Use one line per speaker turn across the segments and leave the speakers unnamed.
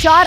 4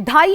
2.5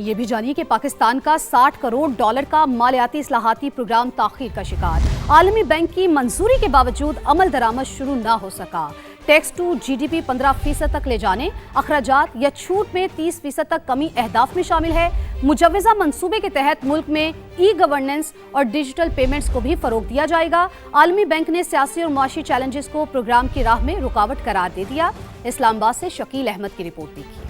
یہ بھی جانیے کہ پاکستان کا $60 کروڑ کا مالیاتی اصلاحاتی پروگرام تاخیر کا شکار، عالمی بینک کی منظوری کے باوجود عمل درآمد شروع نہ ہو سکا۔ Tax to G D P 15% تک لے جانے، اخراجات یا چھوٹ میں 30% تک کمی اہداف میں شامل ہے۔ مجوزہ منصوبے کے تحت ملک میں ای گورننس اور ڈیجیٹل پیمنٹس کو بھی فروغ دیا جائے گا۔ عالمی بینک نے سیاسی اور معاشی چیلنجز کو پروگرام کی راہ میں رکاوٹ قرار دے دیا۔ اسلام آباد سے شکیل احمد کی رپورٹ دیکھیے۔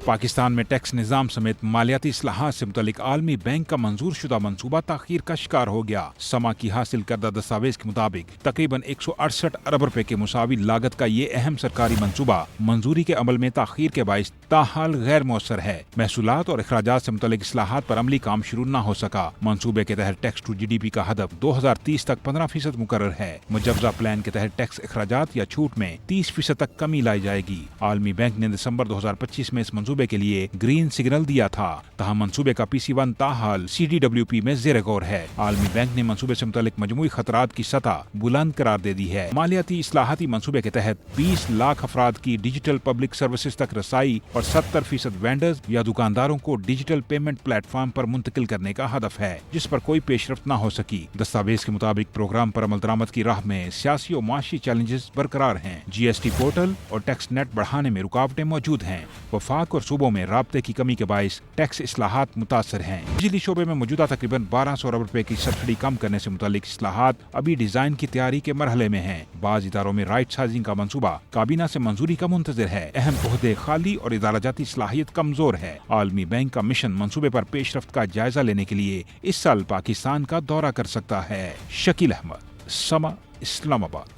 پاکستان میں ٹیکس نظام سمیت مالیاتی اصلاحات سے متعلق عالمی بینک کا منظور شدہ منصوبہ تاخیر کا شکار ہو گیا۔ سما کی حاصل کردہ دستاویز کے مطابق تقریباً 168 ارب روپے کے مساوی لاگت کا یہ اہم سرکاری منصوبہ منظوری کے عمل میں تاخیر کے باعث تاحال غیر مؤثر ہے۔ محصولات اور اخراجات سے متعلق اصلاحات پر عملی کام شروع نہ ہو سکا۔ منصوبے کے تحت tax to G D P کا ہدف 2030 تک 15% مقرر ہے۔ مجوزہ پلان کے تحت ٹیکس اخراجات یا چھوٹ میں 30% تک کمی لائی جائے گی۔ عالمی بینک نے دسمبر 2025 میں اس منصوبے کے لیے گرین سگنل دیا تھا، تاہم منصوبے کا PC1 تاحال CDWP میں زیر غور ہے۔ عالمی بینک نے منصوبے سے متعلق مجموعی خطرات کی سطح بلند قرار دے دی ہے۔ مالیاتی اصلاحاتی منصوبے کے تحت 20 لاکھ افراد کی ڈیجیٹل پبلک سروسز تک رسائی اور 70% وینڈرز یا دکانداروں کو ڈیجیٹل پیمنٹ پلیٹ فارم پر منتقل کرنے کا ہدف ہے، جس پر کوئی پیش رفت نہ ہو سکی۔ دستاویز کے مطابق پروگرام پر عمل درآمد کی راہ میں سیاسی اور معاشی چیلنجز برقرار ہیں۔ GST پورٹل اور ٹیکس نیٹ بڑھانے میں رکاوٹیں موجود ہیں۔ وفاق اور صوبوں میں رابطے کی کمی کے باعث ٹیکس اصلاحات متاثر ہیں۔ بجلی شعبے میں موجودہ تقریباً 1200 ارب روپے کی سبسڈی کم کرنے سے متعلق اصلاحات ابھی ڈیزائن کی تیاری کے مرحلے میں ہیں۔ بعض اداروں میں رائٹ سائزنگ کا منصوبہ کابینہ سے منظوری کا منتظر ہے۔ اہم عہدے خالی اور ادارہ جاتی صلاحیت کمزور ہے۔ عالمی بینک کا مشن منصوبے پر پیش رفت کا جائزہ لینے کے لیے اس سال پاکستان کا دورہ کر سکتا ہے۔ شکیل احمد، سما، اسلام آباد۔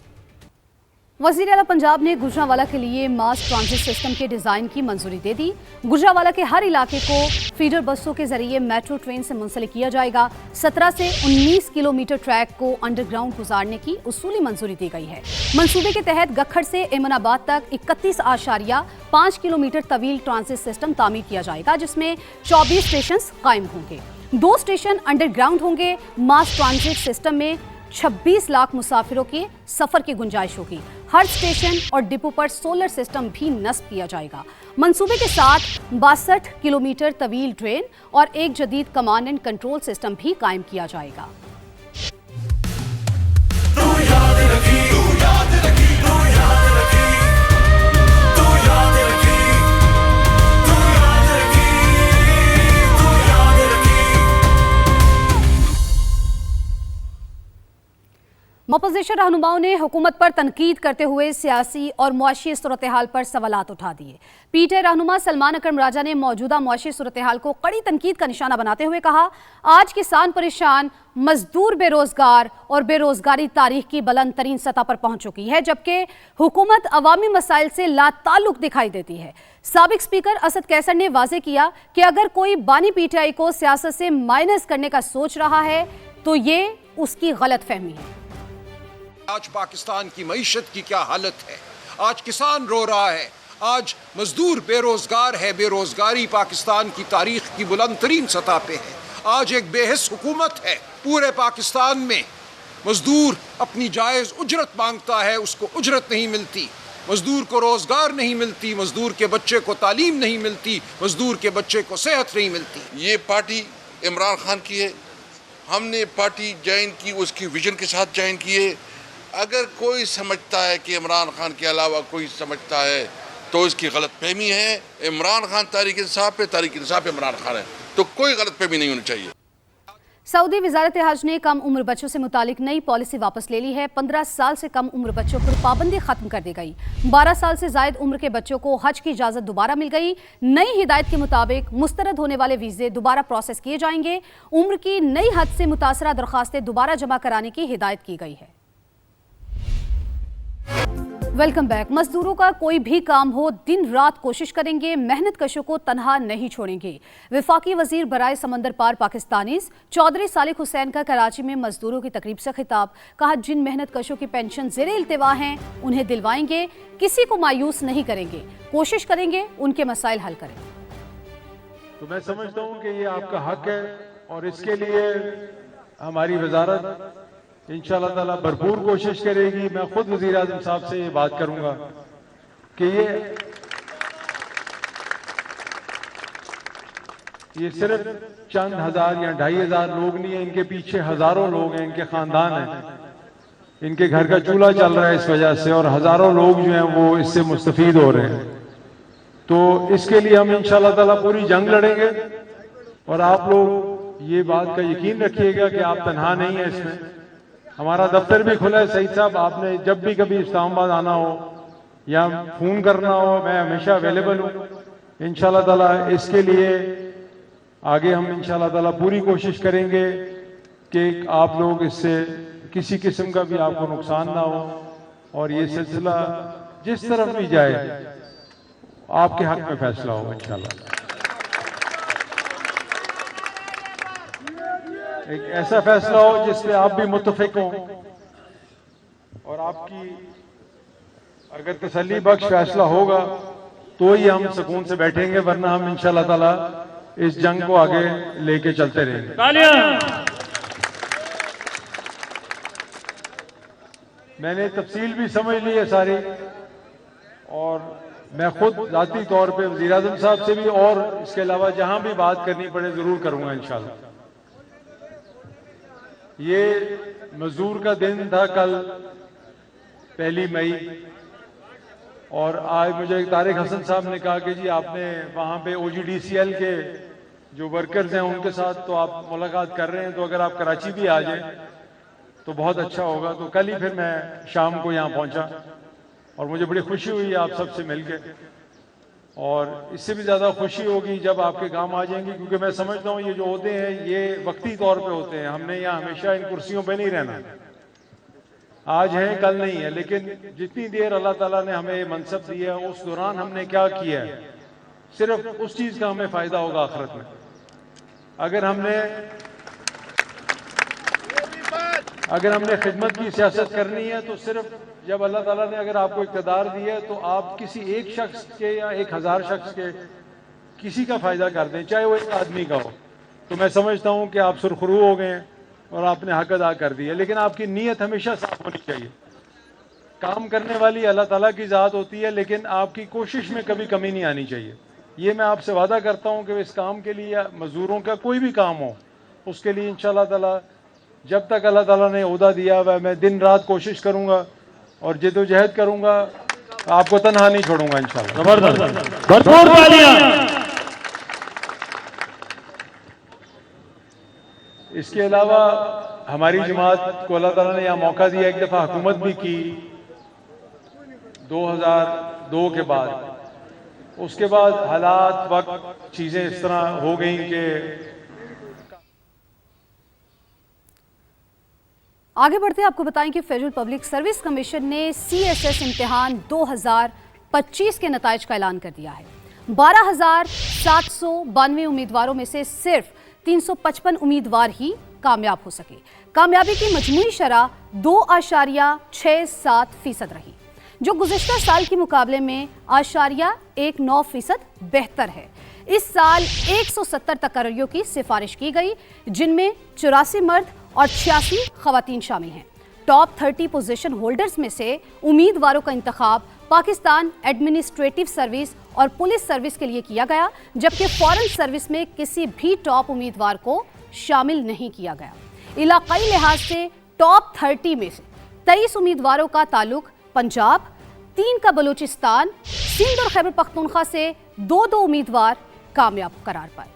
وزیر اعلیٰ پنجاب نے گجرانوالہ کے لیے ماس ٹرانزٹ سسٹم کے ڈیزائن کی منظوری دے دی۔ گجرانوالہ کے ہر علاقے کو فیڈر بسوں کے ذریعے میٹرو ٹرین سے منسلک کیا جائے گا۔ 17 سے 19 کلومیٹر ٹریک کو انڈر گراؤنڈ گزارنے کی اصولی منظوری دی گئی ہے۔ منصوبے کے تحت گکھڑ سے ایمن آباد تک 31.5 کلومیٹر طویل ٹرانزٹ سسٹم تعمیر کیا جائے گا، جس میں 24 اسٹیشنز قائم ہوں گے۔ 2 اسٹیشن انڈر گراؤنڈ ہوں گے۔ ماس ٹرانزٹ سسٹم میں 26 لاکھ مسافروں کے سفر کی گنجائش ہوگی۔ ہر اسٹیشن اور ڈپو پر سولر سسٹم بھی نصب کیا جائے گا۔ منصوبے کے ساتھ 62 کلومیٹر طویل ٹرین اور ایک جدید کمانڈ اینڈ کنٹرول سسٹم بھی قائم کیا جائے گا۔ اپوزیشن رہنماؤں نے حکومت پر تنقید کرتے ہوئے سیاسی اور معاشی صورتحال پر سوالات اٹھا دیے۔ پی ٹی آئی رہنما سلمان اکرم راجہ نے موجودہ معاشی صورتحال کو کڑی تنقید کا نشانہ بناتے ہوئے کہا، آج کسان پریشان، مزدور بے روزگار اور بے روزگاری تاریخ کی بلند ترین سطح پر پہنچ چکی ہے، جبکہ حکومت عوامی مسائل سے لا تعلق دکھائی دیتی ہے۔ سابق اسپیکر اسد کیسر نے واضح کیا کہ اگر کوئی بانی پی ٹی آئی کو سیاست سے مائنس کرنے کا سوچ رہا ہے تو یہ اس کی غلط فہمی ہے۔
آج پاکستان کی معیشت کی کیا حالت ہے، آج کسان رو رہا ہے، آج مزدور بے روزگار ہے، بے روزگاری پاکستان کی تاریخ کی بلند ترین سطح پہ ہے۔ آج ایک بے حس حکومت ہے، پورے پاکستان میں مزدور اپنی جائز اجرت مانگتا ہے، اس کو اجرت نہیں ملتی، مزدور کو روزگار نہیں ملتی، مزدور کے بچے کو تعلیم نہیں ملتی، مزدور کے بچے کو صحت نہیں ملتی۔
یہ پارٹی عمران خان کی ہے، ہم نے پارٹی جوائن کی اس کی ویژن کے ساتھ جوائن کیے۔ اگر کوئی سمجھتا ہے کہ عمران خان کے علاوہ کوئی سمجھتا ہے تو اس کی غلط فہمی ہے۔ عمران خان تحریک انصاف پہ، تحریک انصاف پہ عمران خان ہے، تو کوئی غلط فہمی نہیں ہونی چاہیے۔
سعودی وزارت حج نے کم عمر بچوں سے متعلق نئی پالیسی واپس لے لی ہے۔ 15 سال سے کم عمر بچوں پر پابندی ختم کر دی گئی۔ 12 سال سے زائد عمر کے بچوں کو حج کی اجازت دوبارہ مل گئی۔ نئی ہدایت کے مطابق مسترد ہونے والے ویزے دوبارہ پروسیس کیے جائیں گے۔ عمر کی نئی حد سے متاثرہ درخواستیں دوبارہ جمع کرانے کی ہدایت کی گئی ہے۔ Welcome back. مزدوروں کا کوئی بھی کام ہو، دن رات کوشش کریں گے، محنت کشوں کو تنہا نہیں چھوڑیں گے۔ وفاقی وزیر برائے سمندر پار پاکستانیز چودھری صالح حسین کا کراچی میں مزدوروں کی تقریب سے خطاب، کہا جن محنت کشوں کی پینشن زیر التوا ہیں انہیں دلوائیں گے، کسی کو مایوس نہیں کریں گے، کوشش کریں گے ان کے مسائل حل کریں۔
تو میں سمجھتا ہوں کہ یہ آپ کا حق ہے اور اس کے لیے ہماری وزارت انشاءاللہ تعالیٰ بھرپور کوشش کرے گی۔ میں خود وزیر اعظم صاحب سے یہ بات کروں گا کہ یہ یہ صرف چند ہزار یا 2500 لوگ نہیں ہیں، ان کے پیچھے ہزاروں لوگ ہیں، ان کے خاندان ہیں، ان کے گھر کا چولہا چل رہا ہے اس وجہ سے، اور ہزاروں لوگ جو ہیں وہ اس سے مستفید ہو رہے ہیں۔ تو اس کے لیے ہم انشاءاللہ تعالیٰ پوری جنگ لڑیں گے، اور آپ لوگ یہ بات کا یقین رکھیے گا کہ آپ تنہا نہیں ہیں اس میں۔ ہمارا دفتر بھی کھلا ہے سعید صاحب، آپ نے جب بھی کبھی اسلام آباد آنا ہو یا فون کرنا ہو، میں ہمیشہ اویلیبل ہوں انشاءاللہ تعالیٰ۔ اس کے لیے آگے ہم انشاءاللہ تعالیٰ پوری کوشش کریں گے کہ آپ لوگ اس سے کسی قسم کا بھی آپ کو نقصان نہ ہو، اور یہ سلسلہ جس طرف بھی جائے آپ کے حق میں فیصلہ ہو انشاءاللہ۔ ایک ایسا فیصلہ ہو جس پہ آپ بھی متفق ہوں، اور آپ کی اگر تسلی بخش فیصلہ ہوگا تو ہی ہم سکون سے بیٹھیں گے، ورنہ ہم انشاءاللہ تعالیٰ اس جنگ کو آگے لے کے چلتے رہیں گے۔ میں نے تفصیل بھی سمجھ لی ہے ساری، اور میں خود ذاتی طور پہ وزیر اعظم صاحب سے بھی، اور اس کے علاوہ جہاں بھی بات کرنی پڑے ضرور کروں گا انشاءاللہ۔ یہ مزدور کا دن تھا کل 1 مئی، اور آج مجھے طارق حسن صاحب نے کہا کہ جی آپ نے وہاں پہ OGDCL کے جو ورکرز ہیں ان کے ساتھ تو آپ ملاقات کر رہے ہیں، تو اگر آپ کراچی بھی آ جائیں تو بہت اچھا ہوگا۔ تو کل ہی پھر میں شام کو یہاں پہنچا، اور مجھے بڑی خوشی ہوئی آپ سب سے مل کے، اور اس سے بھی زیادہ خوشی ہوگی جب آپ کے کام آ جائیں گی، کیونکہ میں سمجھتا ہوں یہ جو عہدے ہیں یہ وقتی طور پہ ہوتے ہیں، ہم نے یہاں ہمیشہ ان کرسیوں پہ نہیں رہنا، آج ہیں کل نہیں ہے، لیکن جتنی دیر اللہ تعالیٰ نے ہمیں یہ منصب دیا ہے اس دوران ہم نے کیا کیا ہے، صرف اس چیز کا ہمیں فائدہ ہوگا آخرت میں۔ اگر ہم نے خدمت کی سیاست کرنی ہے تو صرف جب اللہ تعالیٰ نے اگر آپ کو اقتدار دیا ہے تو آپ کسی ایک شخص کے یا 1000 شخص کے کسی کا فائدہ کر دیں، چاہے وہ ایک آدمی کا ہو، تو میں سمجھتا ہوں کہ آپ سرخرو ہو گئے ہیں اور آپ نے حق ادا کر دیا۔ لیکن آپ کی نیت ہمیشہ صاف ہونی چاہیے۔ کام کرنے والی اللہ تعالیٰ کی ذات ہوتی ہے، لیکن آپ کی کوشش میں کبھی کمی نہیں آنی چاہیے۔ یہ میں آپ سے وعدہ کرتا ہوں کہ اس کام کے لیے، مزدوروں کا کوئی بھی کام ہو، اس کے لیے انشاءاللہ تعالیٰ جب تک اللہ تعالیٰ نے عہدہ دیا ہوا ہے میں دن رات کوشش کروں گا اور جد و جہد کروں گا، آپ کو تنہا نہیں چھوڑوں گا انشاءاللہ۔
زبردست، بھرپور تالیاں۔
اس کے علاوہ ہماری جماعت کو اللہ تعالیٰ نے یہاں موقع دیا، ایک دفعہ حکومت بھی کی 2002 کے بعد، اس کے بعد حالات وقت چیزیں اس طرح ہو گئیں کہ
آگے بڑھتے ہیں، آپ کو بتائیں کہ فیڈرل پبلک سروس کمیشن نے CSS امتحان 2025 کے نتائج کا اعلان کر دیا ہے۔ 12,792 امیدواروں میں سے صرف 355 امیدوار ہی کامیاب ہو سکے۔ کامیابی کی مجموعی شرح 2.67% رہی، جو گزشتہ سال کے مقابلے میں 8.19% بہتر ہے۔ اس سال 170 تقرریوں کی سفارش کی گئی، جن میں 84 مرد اور 86 خواتین شامل ہیں۔ ٹاپ 30 پوزیشن ہولڈرز میں سے امیدواروں کا انتخاب پاکستان ایڈمنسٹریٹو سروس اور پولیس سروس کے لیے کیا گیا، جبکہ فورن سروس میں کسی بھی ٹاپ امیدوار کو شامل نہیں کیا گیا۔ علاقائی لحاظ سے ٹاپ 30 میں سے 23 امیدواروں کا تعلق پنجاب، 3 کا بلوچستان، سندھ اور خیبر پختونخوا سے 2 امیدوار کامیاب قرار پائے۔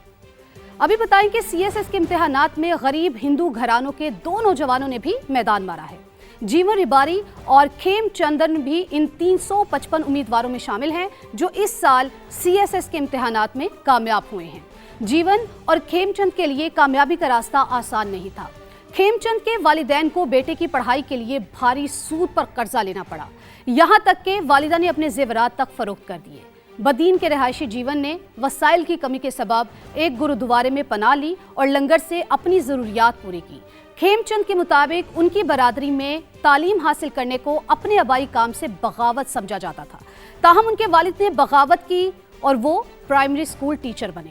ابھی بتائیں کہ CSS کے امتحانات میں غریب ہندو گھرانوں کے 2 نوجوانوں نے بھی میدان مارا ہے۔ جیون رباری اور کھیم چندن بھی ان 355 امیدواروں میں شامل ہیں جو اس سال CSS کے امتحانات میں کامیاب ہوئے ہیں۔ جیون اور کھیم چند کے لیے کامیابی کا راستہ آسان نہیں تھا۔ کھیم چند کے والدین کو بیٹے کی پڑھائی کے لیے بھاری سود پر قرضہ لینا پڑا، یہاں تک کہ والدہ نے اپنے زیورات تک فروخت کر دیے۔ بدین کے رہائشی جیون نے وسائل کی کمی کے سبب ایک گرودوارے میں پناہ لی اور لنگر سے اپنی ضروریات پوری کی۔ کھیم چند کے مطابق ان کی برادری میں تعلیم حاصل کرنے کو اپنے آبائی کام سے بغاوت سمجھا جاتا تھا، تاہم ان کے والد نے بغاوت کی اور وہ پرائمری اسکول ٹیچر بنے۔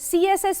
CSS